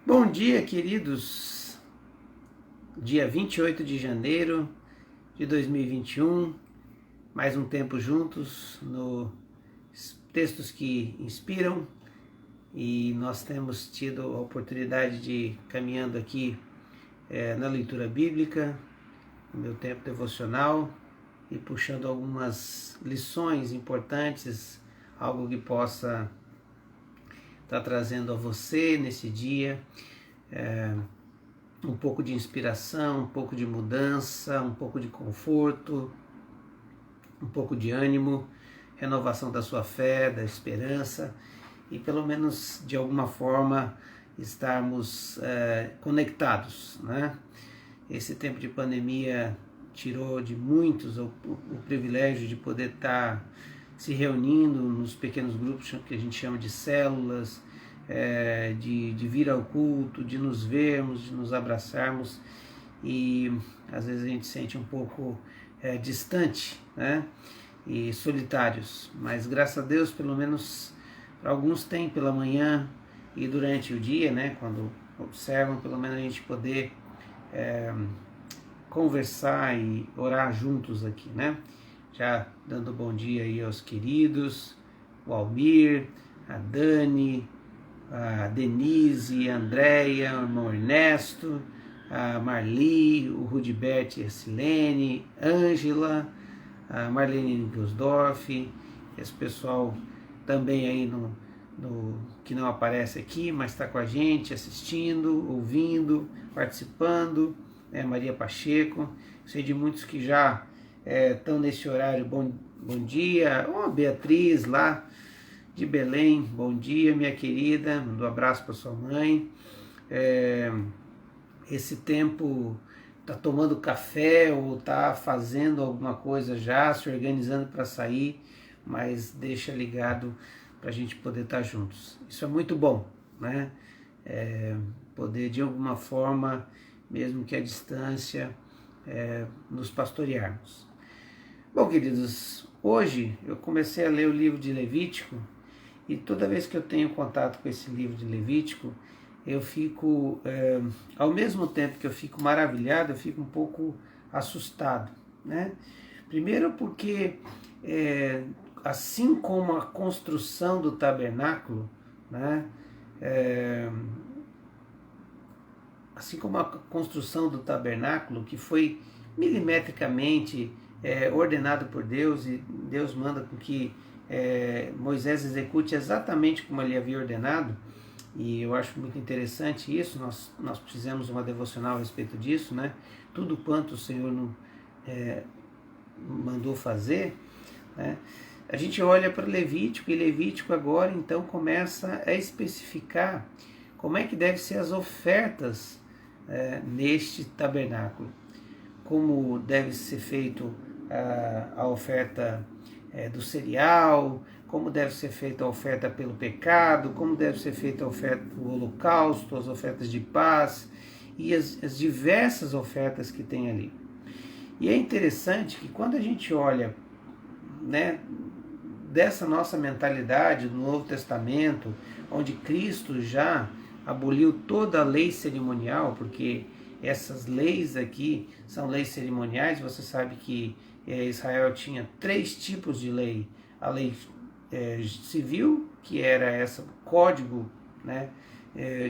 Bom dia, queridos. Dia 28 de janeiro de 2021, mais um tempo juntos no Textos que Inspiram, e nós temos tido a oportunidade de caminhando aqui na leitura bíblica, no meu tempo devocional, e puxando algumas lições importantes, algo que possa estar trazendo a você nesse dia um pouco de inspiração, um pouco de mudança, um pouco de conforto, um pouco de ânimo, renovação da sua fé, da esperança, e pelo menos de alguma forma estarmos conectados, né? Esse tempo de pandemia tirou de muitos o privilégio de poder estar se reunindo nos pequenos grupos que a gente chama de células, de vir ao culto, de nos vermos, de nos abraçarmos, e às vezes a gente sente um pouco distante, né? E solitários, mas graças a Deus, pelo menos alguns têm pela manhã e durante o dia, né? Quando observam, pelo menos a gente poder conversar e orar juntos aqui, né? Já dando bom dia aí aos queridos, o Almir, a Dani, a Denise, a Andréia, o irmão Ernesto, a Marli, o Rudibert e a Silene, Ângela, a Marlene Nickelsdorf, esse pessoal também aí que não aparece aqui, mas está com a gente, assistindo, ouvindo, participando, Maria Pacheco, sei de muitos que já estão nesse horário. Bom dia, Beatriz lá de Belém, bom dia, minha querida, mando um abraço para sua mãe. Esse tempo está tomando café ou está fazendo alguma coisa já, se organizando para sair, mas deixa ligado para a gente poder estar juntos. Isso é muito bom, né? Poder de alguma forma, mesmo que à distância, nos pastorearmos. Bom, queridos, hoje eu comecei a ler o livro de Levítico, e toda vez que eu tenho contato com esse livro de Levítico, eu fico, ao mesmo tempo que eu fico maravilhado, eu fico um pouco assustado, né? Primeiro porque, assim como a construção do tabernáculo, né? Assim como a construção do tabernáculo, que foi milimetricamente ordenado por Deus, e Deus manda com que Moisés execute exatamente como ele havia ordenado, e eu acho muito interessante isso. Nós fizemos uma devocional a respeito disso, né? Tudo quanto o Senhor mandou fazer, né? A gente olha para Levítico, e Levítico agora então começa a especificar como é que devem ser as ofertas neste tabernáculo, como deve ser feito a oferta do cereal, como deve ser feita a oferta pelo pecado, como deve ser feita a oferta do holocausto, as ofertas de paz e as diversas ofertas que tem ali. E é interessante que quando a gente olha, né, dessa nossa mentalidade do Novo Testamento, onde Cristo já aboliu toda a lei cerimonial, porque essas leis aqui são leis cerimoniais. Você sabe que Israel tinha 3 tipos de lei: a lei civil, que era essa código, né,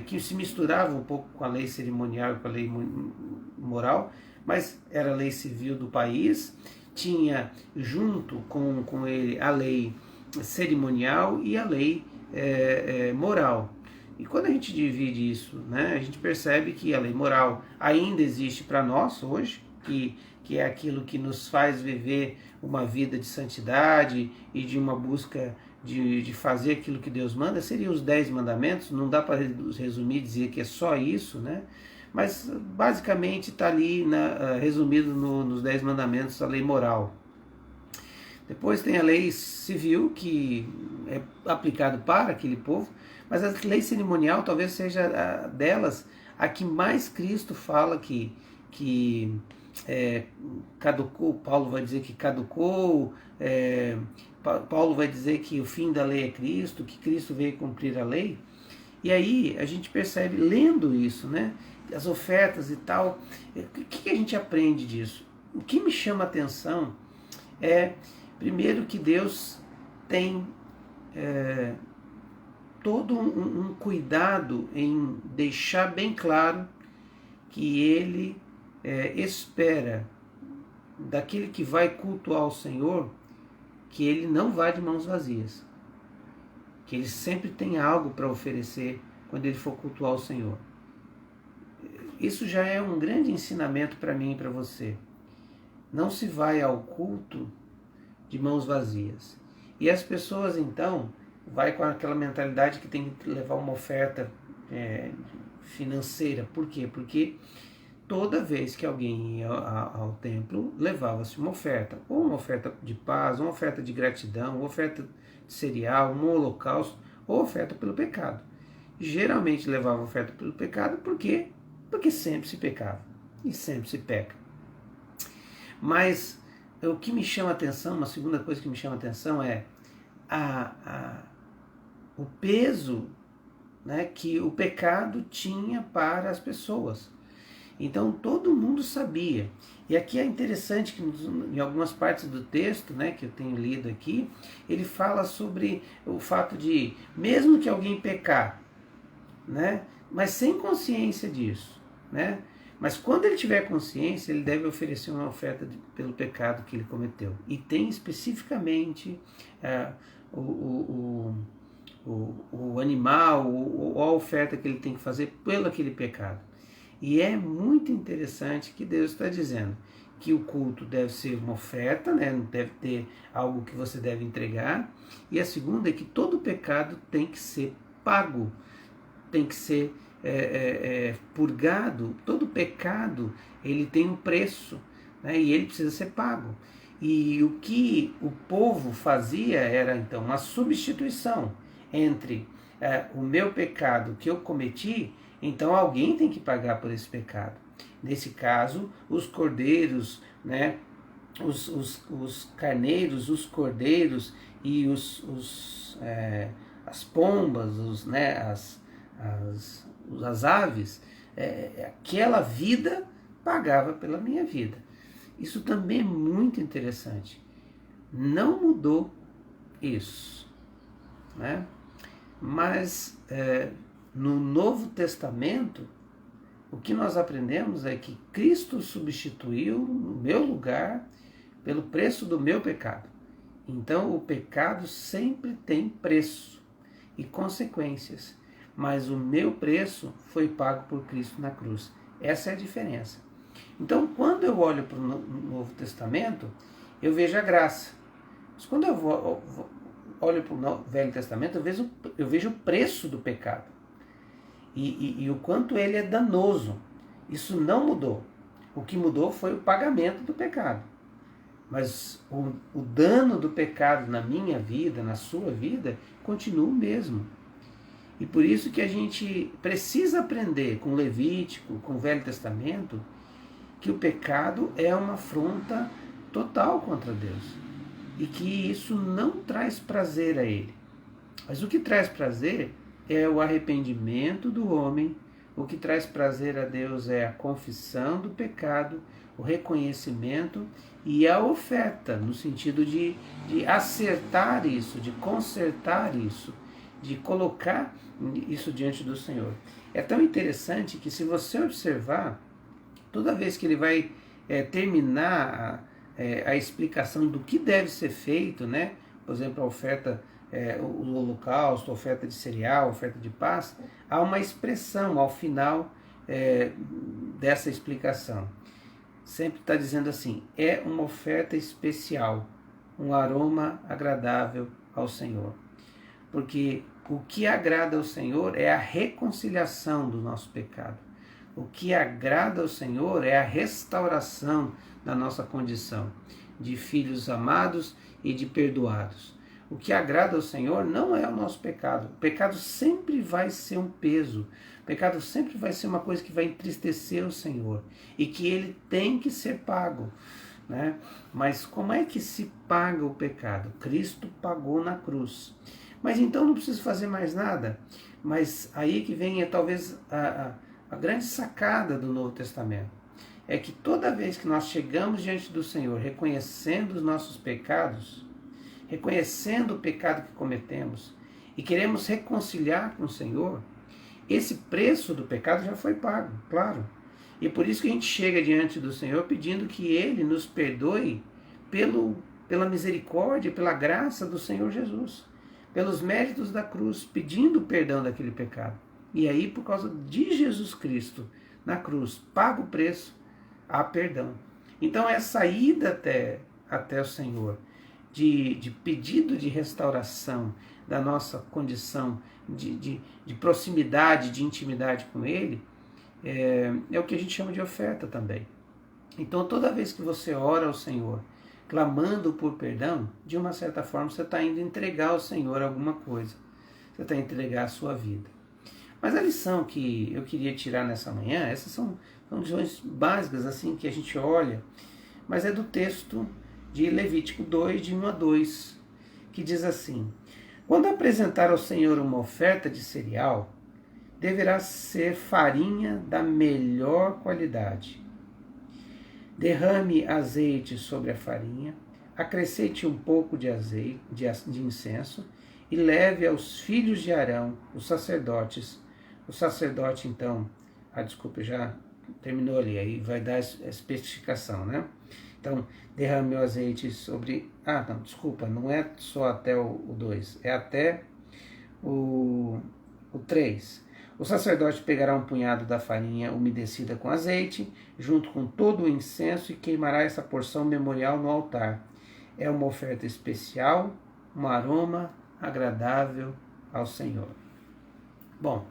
que se misturava um pouco com a lei cerimonial e com a lei moral, mas era a lei civil do país. Tinha junto com ele a lei cerimonial e a lei moral. E quando a gente divide isso, né, a gente percebe que a lei moral ainda existe para nós hoje, que é aquilo que nos faz viver uma vida de santidade e de uma busca de fazer aquilo que Deus manda. Seriam os 10 mandamentos. Não dá para resumir e dizer que é só isso, né? Mas basicamente está ali resumido nos 10 mandamentos, a lei moral. Depois tem a lei civil, que é aplicada para aquele povo, mas a lei cerimonial talvez seja delas a que mais Cristo fala que caducou. Paulo vai dizer que caducou, Paulo vai dizer que o fim da lei é Cristo, que Cristo veio cumprir a lei. E aí a gente percebe, lendo isso, né, as ofertas e tal, o que a gente aprende disso? O que me chama a atenção é, primeiro, que Deus tem todo um cuidado em deixar bem claro que Ele espera daquele que vai cultuar o Senhor, que ele não vá de mãos vazias, que ele sempre tem algo para oferecer quando ele for cultuar o Senhor. Isso já é um grande ensinamento para mim e para você. Não se vai ao culto de mãos vazias. E as pessoas então vai com aquela mentalidade que tem que levar uma oferta financeira. Por quê? Porque toda vez que alguém ia ao templo, levava-se uma oferta, ou uma oferta de paz, uma oferta de gratidão, uma oferta de cereal, um holocausto, ou oferta pelo pecado. Geralmente levava oferta pelo pecado, por quê? Porque sempre se pecava, e sempre se peca. Mas o que me chama a atenção, uma segunda coisa que me chama a atenção é o peso, né, que o pecado tinha para as pessoas. Então todo mundo sabia. E aqui é interessante que em algumas partes do texto, né, que eu tenho lido aqui, ele fala sobre o fato de, mesmo que alguém pecar, né, mas sem consciência disso, né, mas quando ele tiver consciência, ele deve oferecer uma oferta pelo pecado que ele cometeu. E tem especificamente o animal, ou a oferta que ele tem que fazer pelo aquele pecado. E é muito interessante que Deus está dizendo que o culto deve ser uma oferta, né? Não deve ter algo que você deve entregar. E a segunda é que todo pecado tem que ser pago, tem que ser purgado. Todo pecado ele tem um preço, né? E ele precisa ser pago. E o que o povo fazia era então uma substituição entre o meu pecado que eu cometi. Então alguém tem que pagar por esse pecado. Nesse caso, os cordeiros, né, os carneiros, os cordeiros e as pombas, né, as aves, aquela vida pagava pela minha vida. Isso também é muito interessante. Não mudou isso, né? Mas no Novo Testamento, o que nós aprendemos é que Cristo substituiu no meu lugar pelo preço do meu pecado. Então o pecado sempre tem preço e consequências, mas o meu preço foi pago por Cristo na cruz. Essa é a diferença. Então quando eu olho para o Novo Testamento, eu vejo a graça. Mas quando eu olho para o Velho Testamento, eu vejo o preço do pecado. E o quanto ele é danoso. Isso não mudou. O que mudou foi o pagamento do pecado. Mas o dano do pecado na minha vida, na sua vida, continua o mesmo. E por isso que a gente precisa aprender com Levítico, com o Velho Testamento, que o pecado é uma afronta total contra Deus. E que isso não traz prazer a Ele. Mas o que traz prazer é o arrependimento do homem. O que traz prazer a Deus é a confissão do pecado, o reconhecimento e a oferta, no sentido de acertar isso, de consertar isso, de colocar isso diante do Senhor. É tão interessante que, se você observar, toda vez que ele vai terminar a explicação do que deve ser feito, né? Por exemplo, a oferta, o holocausto, a oferta de cereal, a oferta de paz, há uma expressão ao final dessa explicação. Sempre está dizendo assim: é uma oferta especial, um aroma agradável ao Senhor. Porque o que agrada ao Senhor é a reconciliação do nosso pecado. O que agrada ao Senhor é a restauração da nossa condição de filhos amados e de perdoados. O que agrada ao Senhor não é o nosso pecado. O pecado sempre vai ser um peso. O pecado sempre vai ser uma coisa que vai entristecer o Senhor e que ele tem que ser pago, né? Mas como é que se paga o pecado? Cristo pagou na cruz. Mas então não preciso fazer mais nada. Mas aí que vem talvez a grande sacada do Novo Testamento. É que toda vez que nós chegamos diante do Senhor, reconhecendo os nossos pecados, reconhecendo o pecado que cometemos e queremos reconciliar com o Senhor, esse preço do pecado já foi pago, claro. E por isso que a gente chega diante do Senhor pedindo que Ele nos perdoe pela misericórdia, pela graça do Senhor Jesus, pelos méritos da cruz, pedindo perdão daquele pecado. E aí, por causa de Jesus Cristo na cruz, paga o preço, há perdão. Então, essa ida até o Senhor, de pedido de restauração da nossa condição de proximidade, de intimidade com Ele, é o que a gente chama de oferta também. Então, toda vez que você ora ao Senhor, clamando por perdão, de uma certa forma você está indo entregar ao Senhor alguma coisa. Você está indo entregar a sua vida. Mas a lição que eu queria tirar nessa manhã, essas são lições básicas assim que a gente olha, mas é do texto de Levítico 2, de 1 a 2, que diz assim: quando apresentar ao Senhor uma oferta de cereal, deverá ser farinha da melhor qualidade. Derrame azeite sobre a farinha, acrescente um pouco de azeite, de incenso, e leve aos filhos de Arão, os sacerdotes. O sacerdote, então, desculpa, já terminou ali, aí vai dar a especificação, né? Então, derrame o azeite sobre... não, desculpa, não é só até o 2, é até o 3. O sacerdote pegará um punhado da farinha umedecida com azeite, junto com todo o incenso, e queimará essa porção memorial no altar. É uma oferta especial, um aroma agradável ao Senhor. Bom,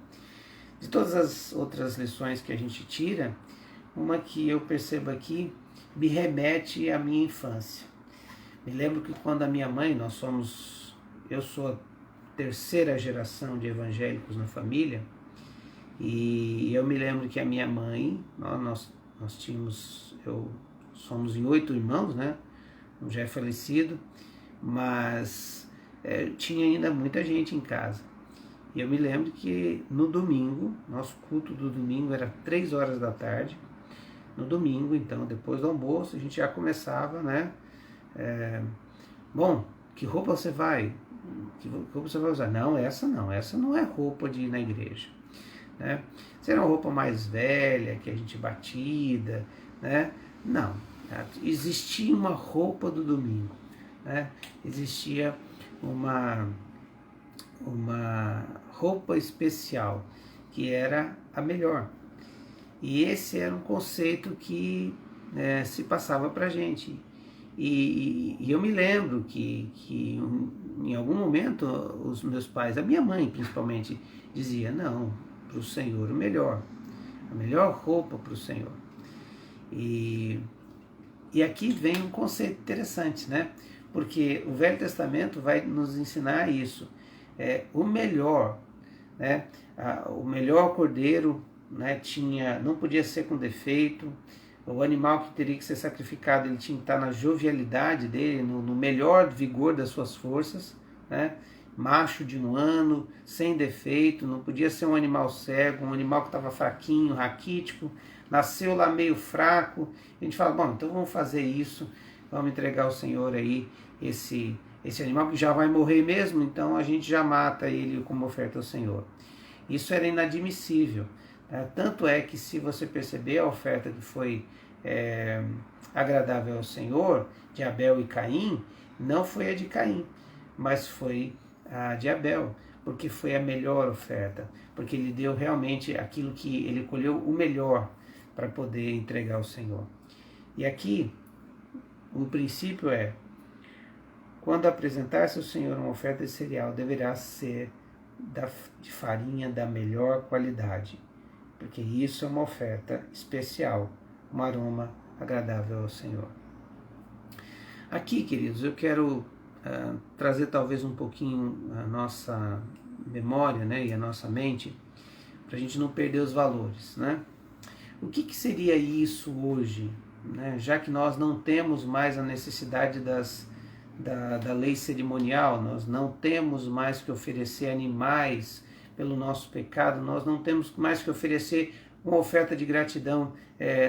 de todas as outras lições que a gente tira, uma que eu percebo aqui me remete à minha infância. Me lembro que quando a minha mãe, eu sou a terceira geração de evangélicos na família, e eu me lembro que a minha mãe, nós somos em 8 irmãos, né? Um já é falecido, mas tinha ainda muita gente em casa. E eu me lembro que no domingo, nosso culto do domingo era 3 horas da tarde. No domingo, então, depois do almoço, a gente já começava, né? Bom, que roupa você vai? Que roupa você vai usar? Não, essa não é roupa de ir na igreja. Né? Será uma roupa mais velha, que a gente batida, né? Não, existia uma roupa do domingo, né? Existia uma roupa especial, que era a melhor. E esse era um conceito que se passava para a gente. E eu me lembro que em algum momento os meus pais, a minha mãe principalmente, dizia: não, para o Senhor a melhor roupa para o Senhor. E aqui vem um conceito interessante, né? Porque o Velho Testamento vai nos ensinar isso. O melhor, né? O melhor cordeiro, né, não podia ser com defeito. O animal que teria que ser sacrificado, ele tinha que estar na jovialidade dele, no melhor vigor das suas forças, né? Macho de 1 ano, sem defeito, não podia ser um animal cego, um animal que estava fraquinho, raquítico, nasceu lá meio fraco. A gente fala: bom, então vamos fazer isso, vamos entregar ao Senhor aí esse animal que já vai morrer mesmo, então a gente já mata ele como oferta ao Senhor. Isso era inadmissível. Tanto é que, se você perceber, a oferta que foi agradável ao Senhor, de Abel e Caim, não foi a de Caim, mas foi a de Abel, porque foi a melhor oferta, porque ele deu realmente aquilo que ele colheu o melhor para poder entregar ao Senhor. E aqui, o princípio quando apresentar-se ao Senhor uma oferta de cereal, deverá ser de farinha da melhor qualidade, porque isso é uma oferta especial, um aroma agradável ao Senhor. Aqui, queridos, eu quero trazer talvez um pouquinho a nossa memória, né, e a nossa mente, para a gente não perder os valores, né? O que seria isso hoje, né, já que nós não temos mais a necessidade das da lei cerimonial, nós não temos mais que oferecer animais pelo nosso pecado, nós não temos mais que oferecer uma oferta de gratidão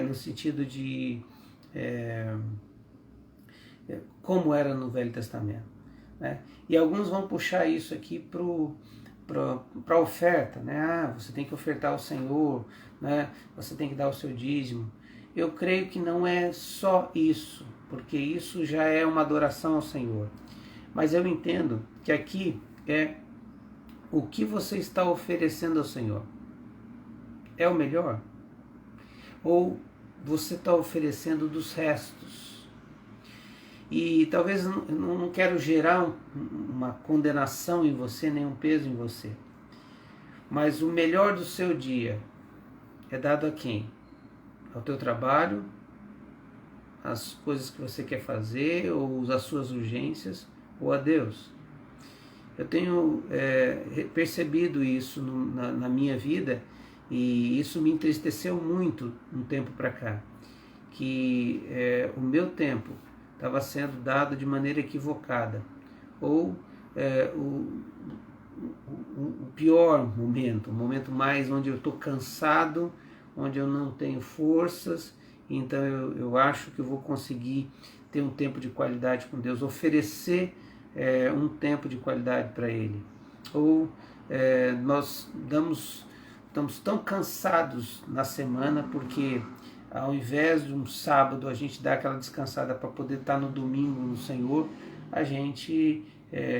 no sentido de como era no Velho Testamento, né? E alguns vão puxar isso aqui para a oferta, né? Você tem que ofertar ao Senhor, né? Você tem que dar o seu dízimo. Eu creio que não é só isso, porque isso já é uma adoração ao Senhor. Mas eu entendo que aqui é o que você está oferecendo ao Senhor. É o melhor? Ou você está oferecendo dos restos? E talvez eu não quero gerar uma condenação em você, nem um peso em você. Mas o melhor do seu dia é dado a quem? Ao teu trabalho, às coisas que você quer fazer, ou às suas urgências, ou a Deus. Eu tenho percebido isso na minha vida, e isso me entristeceu muito um tempo para cá, que o meu tempo estava sendo dado de maneira equivocada, ou o pior momento, o momento mais onde eu estou cansado, onde eu não tenho forças, então eu acho que eu vou conseguir ter um tempo de qualidade com Deus, oferecer um tempo de qualidade para Ele. Ou nós estamos tão cansados na semana porque ao invés de um sábado a gente dar aquela descansada para poder estar no domingo no Senhor, a gente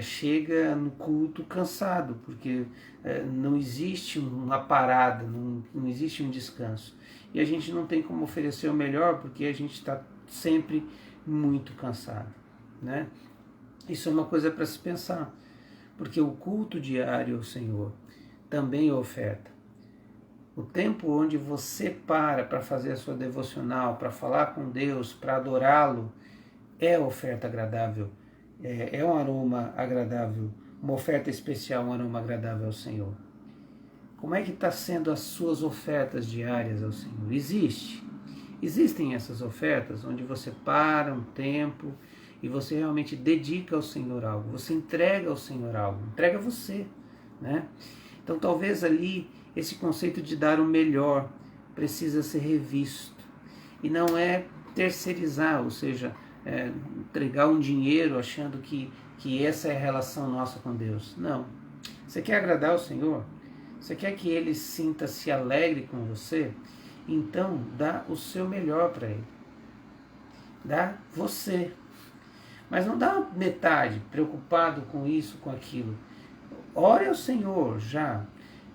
chega no culto cansado, porque não existe uma parada, não existe um descanso. E a gente não tem como oferecer o melhor porque a gente está sempre muito cansado, né? Isso é uma coisa para se pensar, porque o culto diário ao Senhor também é oferta. O tempo onde você para fazer a sua devocional, para falar com Deus, para adorá-lo, é oferta agradável, é um aroma agradável, uma oferta especial, um aroma agradável ao Senhor. Como é que está sendo as suas ofertas diárias ao Senhor? Existem essas ofertas onde você para um tempo e você realmente dedica ao Senhor algo, você entrega ao Senhor algo, entrega você, né? Então talvez ali esse conceito de dar o melhor precisa ser revisto. E não é terceirizar, ou seja, entregar um dinheiro achando que essa é a relação nossa com Deus. Não. Você quer agradar ao Senhor? Você quer que Ele sinta-se alegre com você? Então dá o seu melhor para Ele. Dá você. Mas não dá metade, preocupado com isso, com aquilo. Ore ao Senhor já.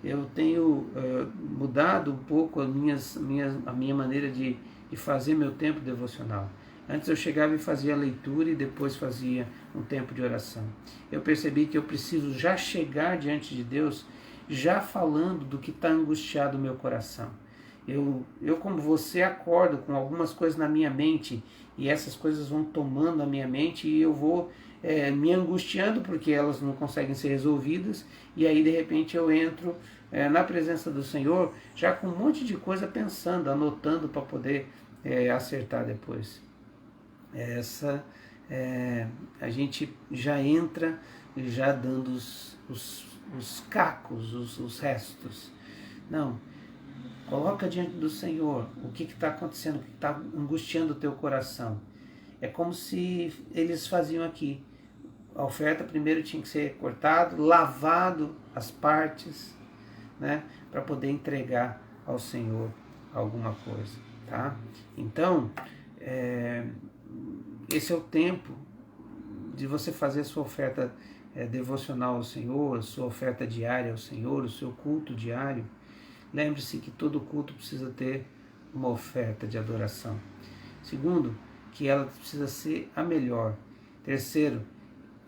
Eu tenho mudado um pouco a minha maneira de fazer meu tempo devocional. Antes eu chegava e fazia a leitura e depois fazia um tempo de oração. Eu percebi que eu preciso já chegar diante de Deus, já falando do que está angustiado no meu coração. Eu, como você, acordo com algumas coisas na minha mente e essas coisas vão tomando a minha mente e eu vou me angustiando porque elas não conseguem ser resolvidas, e aí de repente eu entro na presença do Senhor já com um monte de coisa pensando, anotando para poder acertar depois. A gente já entra já dando os cacos, os restos. Não, coloca diante do Senhor o que está acontecendo, o que está angustiando o teu coração. É como se eles faziam aqui. A oferta primeiro tinha que ser cortado, lavado as partes, né, para poder entregar ao Senhor alguma coisa, tá? Então, esse é o tempo de você fazer a sua oferta devocional ao Senhor, a sua oferta diária ao Senhor, o seu culto diário. Lembre-se que todo culto precisa ter uma oferta de adoração. Segundo, que ela precisa ser a melhor. Terceiro,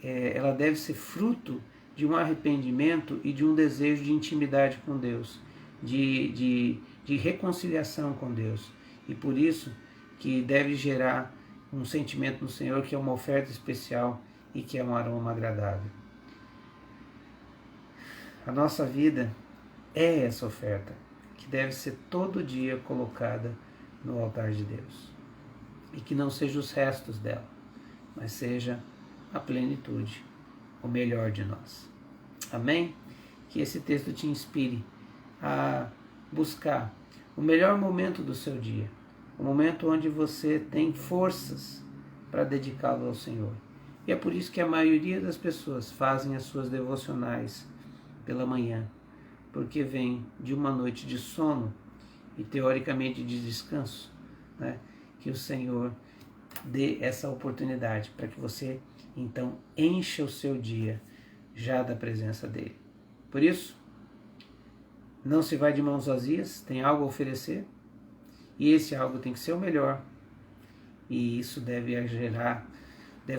ela deve ser fruto de um arrependimento e de um desejo de intimidade com Deus, de reconciliação com Deus. E por isso que deve gerar um sentimento no Senhor que é uma oferta especial e que é um aroma agradável. A nossa vida é essa oferta, que deve ser todo dia colocada no altar de Deus. E que não seja os restos dela, mas seja a plenitude, o melhor de nós. Amém? Que esse texto te inspire a buscar o melhor momento do seu dia, o momento onde você tem forças para dedicá-lo ao Senhor. E é por isso que a maioria das pessoas fazem as suas devocionais pela manhã, porque vem de uma noite de sono e teoricamente de descanso, né? Que o Senhor dê essa oportunidade para que você então encha o seu dia já da presença dele. Por isso, não se vai de mãos vazias, tem algo a oferecer, e esse algo tem que ser o melhor, e isso deve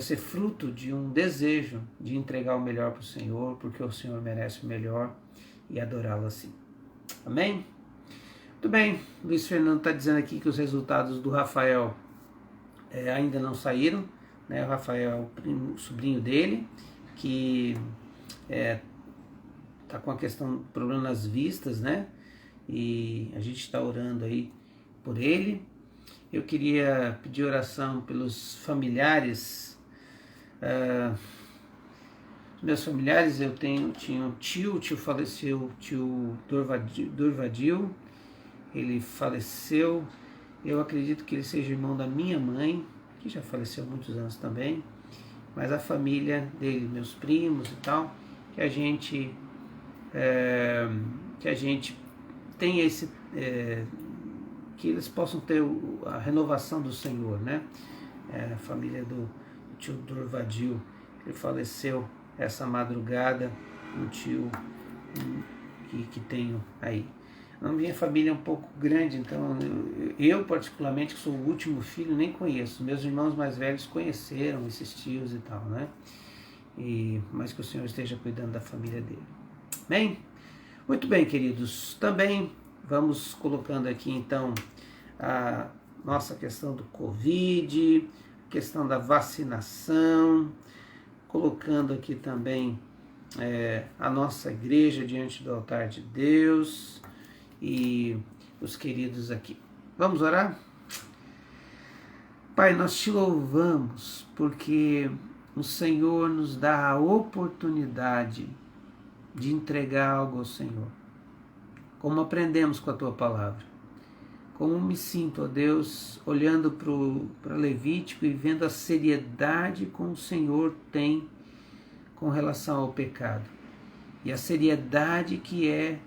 ser fruto de um desejo de entregar o melhor para o Senhor, porque o Senhor merece o melhor, e adorá-lo assim. Amém? Muito bem, Luiz Fernando está dizendo aqui que os resultados do Rafael ainda não saíram, né? O Rafael, o sobrinho dele, que está com a questão, problema nas vistas, né? E a gente está orando aí por ele. Eu queria pedir oração pelos familiares. Meus familiares, tinha um tio faleceu, tio Durvadil, ele faleceu. Eu acredito que ele seja irmão da minha mãe, que já faleceu há muitos anos também, mas a família dele, meus primos e tal, que a gente tenha esse, que eles possam ter a renovação do Senhor, né? A família do tio Durvadil, ele faleceu essa madrugada, um tio que tenho aí. A minha família é um pouco grande, então eu particularmente, que sou o último filho, nem conheço. Meus irmãos mais velhos conheceram esses tios e tal, né? Mas que o Senhor esteja cuidando da família dele. Bem? Muito bem, queridos. Também vamos colocando aqui, então, a nossa questão do Covid, questão da vacinação, colocando aqui também a nossa igreja diante do altar de Deus e os queridos aqui. Vamos orar? Pai, nós te louvamos porque o Senhor nos dá a oportunidade de entregar algo ao Senhor. Como aprendemos com a tua palavra. Como me sinto, ó Deus, olhando para Levítico e vendo a seriedade como o Senhor tem com relação ao pecado. E a seriedade que é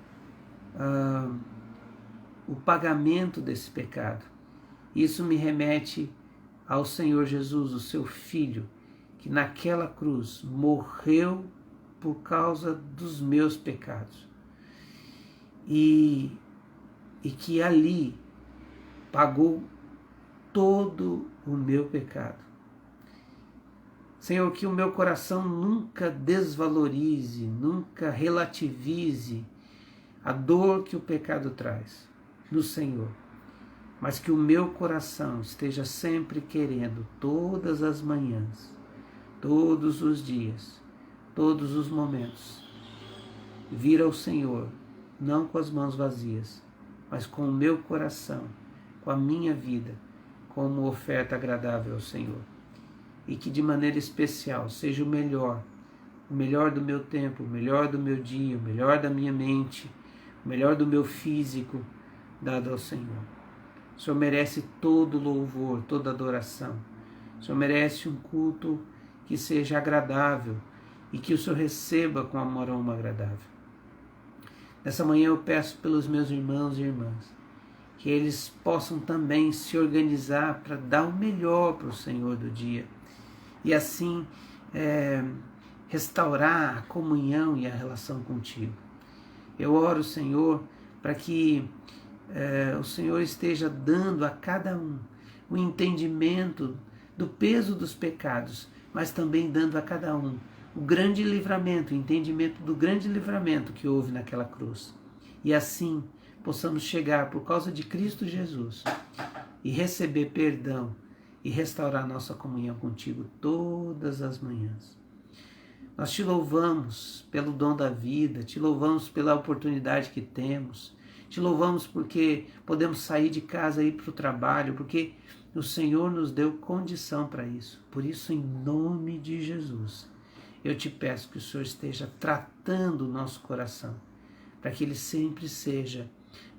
o pagamento desse pecado. Isso me remete ao Senhor Jesus, o seu Filho, que naquela cruz morreu por causa dos meus pecados. E que ali pagou todo o meu pecado. Senhor, que o meu coração nunca desvalorize, nunca relativize a dor que o pecado traz no Senhor, mas que o meu coração esteja sempre querendo, todas as manhãs, todos os dias, todos os momentos, vir ao Senhor, não com as mãos vazias, mas com o meu coração, com a minha vida, como oferta agradável ao Senhor. E que de maneira especial seja o melhor do meu tempo, o melhor do meu dia, o melhor da minha mente, o melhor do meu físico, dado ao Senhor. O Senhor merece todo louvor, toda adoração. O Senhor merece um culto que seja agradável e que o Senhor receba com amor a uma agradável. Nessa manhã eu peço pelos meus irmãos e irmãs, que eles possam também se organizar para dar o melhor para o Senhor do dia e assim restaurar a comunhão e a relação contigo. Eu oro, Senhor, para que o Senhor esteja dando a cada um o entendimento do peso dos pecados, mas também dando a cada um o grande livramento, o entendimento do grande livramento que houve naquela cruz. E assim possamos chegar, por causa de Cristo Jesus, e receber perdão e restaurar nossa comunhão contigo todas as manhãs. Nós te louvamos pelo dom da vida, te louvamos pela oportunidade que temos, te louvamos porque podemos sair de casa e ir para o trabalho, porque O Senhor nos deu condição para isso. Por isso, em nome de Jesus, eu te peço que o Senhor esteja tratando o nosso coração, para que ele sempre seja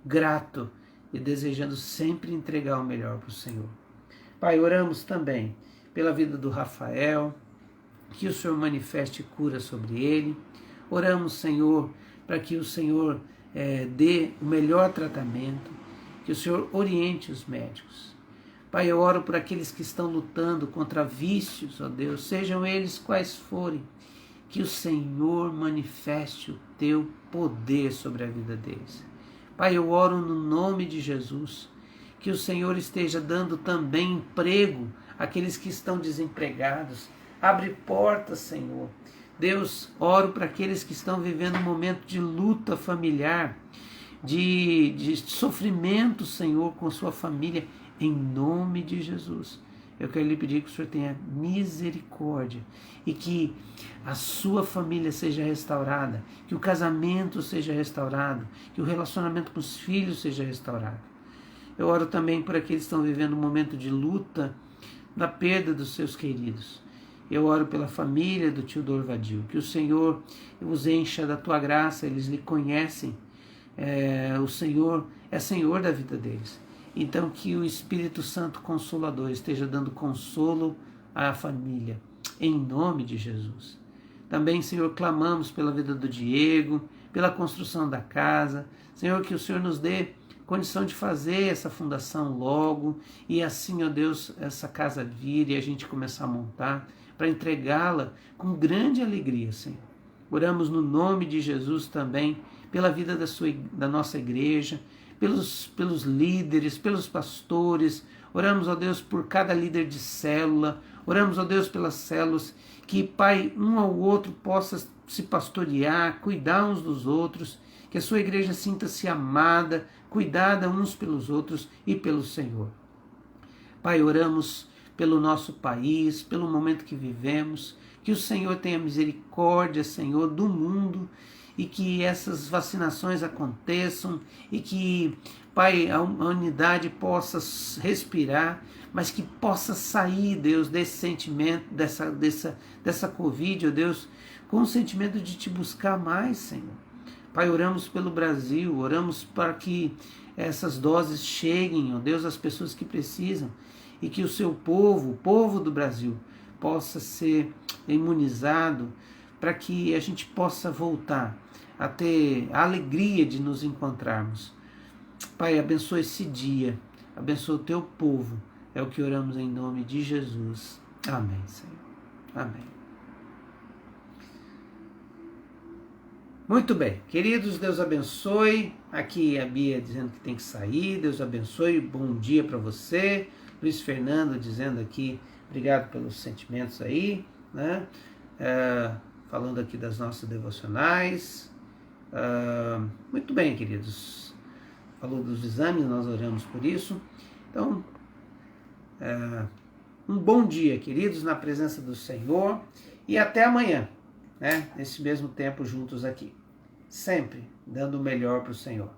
grato e desejando sempre entregar o melhor para o Senhor. Pai, oramos também pela vida do Rafael, que o Senhor manifeste cura sobre ele. Oramos, Senhor, para que o Senhor dê o melhor tratamento, que o Senhor oriente os médicos. Pai, eu oro por aqueles que estão lutando contra vícios, ó Deus, sejam eles quais forem, que o Senhor manifeste o teu poder sobre a vida deles. Pai, eu oro no nome de Jesus, que o Senhor esteja dando também emprego àqueles que estão desempregados. Abre portas, Senhor. Deus, oro para aqueles que estão vivendo um momento de luta familiar, de sofrimento, Senhor, com sua família, em nome de Jesus. Eu quero lhe pedir que o Senhor tenha misericórdia e que a sua família seja restaurada, que o casamento seja restaurado, que o relacionamento com os filhos seja restaurado. Eu oro também por aqueles que estão vivendo um momento de luta, da perda dos seus queridos. Eu oro pela família do tio Dorvadio, que o Senhor os encha da tua graça, eles lhe conhecem, o Senhor é Senhor da vida deles. Então que o Espírito Santo Consolador esteja dando consolo à família, em nome de Jesus. Também, Senhor, clamamos pela vida do Diego, pela construção da casa. Senhor, que o Senhor nos dê condição de fazer essa fundação logo, e assim, ó Deus, essa casa vir e a gente começar a montar, para entregá-la com grande alegria, Senhor. Oramos no nome de Jesus também, pela vida da nossa igreja, pelos líderes, pelos pastores. Oramos, ó Deus, por cada líder de célula. Oramos, ó Deus, pelas células, que, Pai, um ao outro possa se pastorear, cuidar uns dos outros, que a sua igreja sinta-se amada, cuidada uns pelos outros e pelo Senhor. Pai, oramos pelo nosso país, pelo momento que vivemos, que o Senhor tenha misericórdia, Senhor, do mundo, e que essas vacinações aconteçam, e que, Pai, a humanidade possa respirar, mas que possa sair, Deus, desse sentimento, dessa Covid, ó Deus, com o sentimento de te buscar mais, Senhor. Pai, oramos pelo Brasil, oramos para que essas doses cheguem, ó Deus, às pessoas que precisam, e que o seu povo, o povo do Brasil, possa ser imunizado, para que a gente possa voltar a ter a alegria de nos encontrarmos. Pai, abençoa esse dia, abençoa o teu povo, é o que oramos em nome de Jesus. Amém, Senhor. Amém. Muito bem, queridos, Deus abençoe. Aqui a Bia dizendo que tem que sair, Deus abençoe, bom dia para você. Luiz Fernando dizendo aqui, obrigado pelos sentimentos aí, né? Falando aqui das nossas devocionais. Muito bem, queridos. Falou dos exames, nós oramos por isso. Então, um bom dia, queridos, na presença do Senhor, e até amanhã, né? Nesse mesmo tempo juntos aqui. Sempre dando o melhor para o Senhor.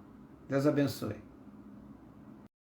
Deus abençoe.